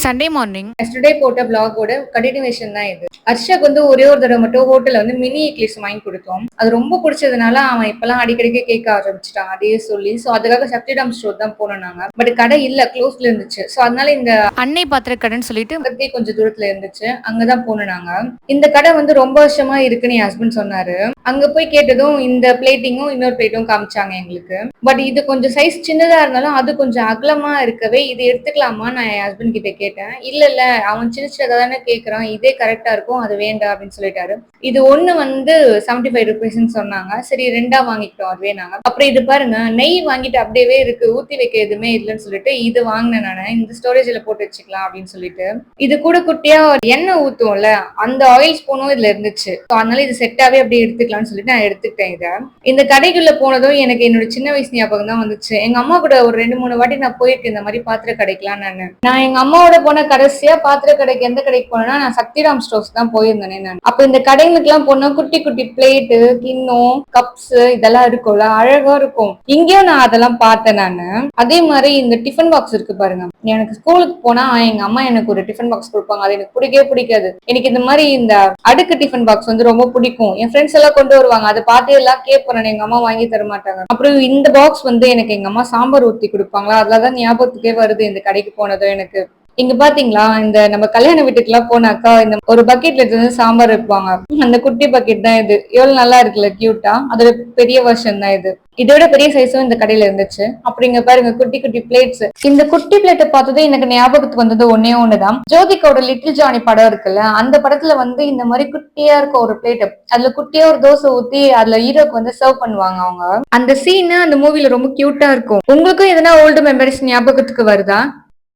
Sunday morning yesterday போட்ட vlog-ஓட continuation தான் இது. ஹர்ஷக்கு வந்து ஒரே ஒரு தடவை மட்டும் ஹோட்டல்ல வந்து மினி இட்லிஸ் வாங்கி கொடுத்தோம். அது ரொம்ப பிடிச்சதுனால அவன் இப்பெல்லாம் அடிக்கடிக்கு கேட்க ஆரம்பிச்சிட்டான் அதையே சொல்லி. ஸோ அதுக்காக சக்திராம் ஸ்டோர் தான் போனோம் நாங்க. பட் கடை இல்ல, க்ளோஸ்ல இருந்துச்சு. ஸோ அதனால இந்த அன்னை பாத்திர கடைன்னு சொல்லிட்டு பக்கத்துலயே கொஞ்சம் தூரத்துல இருந்துச்சு, அங்கதான் போனோம் நாங்க. இந்த கடை வந்து ரொம்ப வருஷமா இருக்குன்னு என் ஹஸ்பண்ட் சொன்னாரு. அங்க போய் கேட்டதும் இந்த பிளேட்டிங்கும் இன்னொரு பிளேட்டும் காமிச்சாங்க எங்களுக்கு. பட் இது கொஞ்சம் சைஸ் சின்னதா இருந்தாலும் அது கொஞ்சம் அகலமா இருக்கவே இது எடுத்துக்கலாமா நான் என் ஹஸ்பண்ட் கிட்ட கேட்டேன். இல்ல இல்ல, அவன் சின்ன சின்னதா தானே கேட்கறான், இதே கரெக்டா இருக்கும், அது வேண்டாம் அப்படின்னு சொல்லிட்டாரு. இது ஒண்ணு வந்து 75 rupees சொன்னாங்க. சரி ரெண்டா வாங்கிக்கிட்டோம், அதுவே நாங்க. அப்புறம் இது பாருங்க, நெய் வாங்கிட்டு அப்படியே இருக்கு, ஊத்தி வைக்க எதுவுமே இல்லைன்னு சொல்லிட்டு இது வாங்கினேன் நானு. இந்த ஸ்டோரேஜ்ல போட்டு வச்சுக்கலாம் அப்படின்னு சொல்லிட்டு. இது கூட குட்டியா எண்ணெய் ஊத்துவோம்ல, அந்த ஆயில் ஸ்பூனும் இதுல இருந்துச்சு. அதனால இது செட்டாவே அப்படியே எடுத்துக்கலாம்னு சொல்லிட்டு நான் எடுத்துக்கிட்டேன் இதை. இந்த கடைக்குள்ள போனதும் எனக்கு என்னோட சின்ன வயசு ஞாபகம் தான் வந்துச்சு. எங்க அம்மா கூட ஒரு 2-3 வாட்டி நான் போயிருக்கேன் இந்த மாதிரி பாத்திர கடைக்கலாம். நான் எங்க அம்மாவோட போன கடைசியா பாத்திர கடைக்கு எந்த கடைக்கு போனேன்னா நான் சக்திராம் ஸ்டோர்ஸ் தான் போயிருந்தேனே நான். அப்ப இந்த கடைகளுக்கு எல்லாம் போனா குட்டி குட்டி பிளேட்டு, கிண்ணம், கப்ஸ் இதெல்லாம் இருக்கும்ல, அழகா இருக்கும். இங்கேயும் நான் அதெல்லாம் பார்த்தேன் நானு. அதே மாதிரி இந்த டிஃபன் பாக்ஸ் இருக்கு பாருங்க. எனக்கு ஸ்கூலுக்கு போனா எங்க அம்மா எனக்கு ஒரு டிஃபன் பாக்ஸ் கொடுப்பாங்க, அது எனக்கு பிடிக்கவே பிடிக்காது. எனக்கு இந்த மாதிரி இந்த அடுக்கு டிஃபன் பாக்ஸ் வந்து ரொம்ப பிடிக்கும். என் ஃப்ரெண்ட்ஸ் எல்லாம் கொண்டு வருவாங்க, அதை பார்த்து எல்லாம் கேட்பேன், எங்க அம்மா வாங்கி தர மாட்டாங்க. அப்புறம் இந்த பாக்ஸ் வந்து எனக்கு எங்க அம்மா சாம்பார் ஊத்தி கொடுப்பாங்களா, அதுலதான் ஞாபகத்துக்கே வருது இந்த கடைக்கு போனதும் எனக்கு. இங்க பாத்தீங்களா, இந்த நம்ம கல்யாண வீட்டுக்கு எல்லாம் போனாக்கா இந்த ஒரு பக்கெட்ல இருந்து சாம்பார் வைப்பாங்க, அந்த குட்டி பக்கெட் தான் இது. எவ்வளவு நல்லா இருக்குல்ல, கியூட்டா. அதோட பெரிய வெர்ஷன் தான் இது. இதோட பெரிய சைஸும் இந்த கடையில இருந்துச்சு. அப்படிங்க பாருங்க, குட்டி குட்டி பிளேட்ஸ். இந்த குட்டி பிளேட்டை பார்த்ததே எனக்கு ஞாபகத்துக்கு வந்தது ஒன்னே ஒண்ணுதான். ஜோதிகாவோட லிட்டில் ஜானி படம் இருக்குல்ல, அந்த படத்துல வந்து இந்த மாதிரி குட்டியா இருக்க ஒரு பிளேட், அதுல குட்டியா ஒரு தோசை ஊத்தி அதுல ஹீரோக்கு வந்து சர்வ் பண்ணுவாங்க அவங்க. அந்த சீன் அந்த மூவில ரொம்ப கியூட்டா இருக்கும். உங்களுக்கும் எதனா ஓல்டு மெமரிஸ் ஞாபகத்துக்கு வருதா?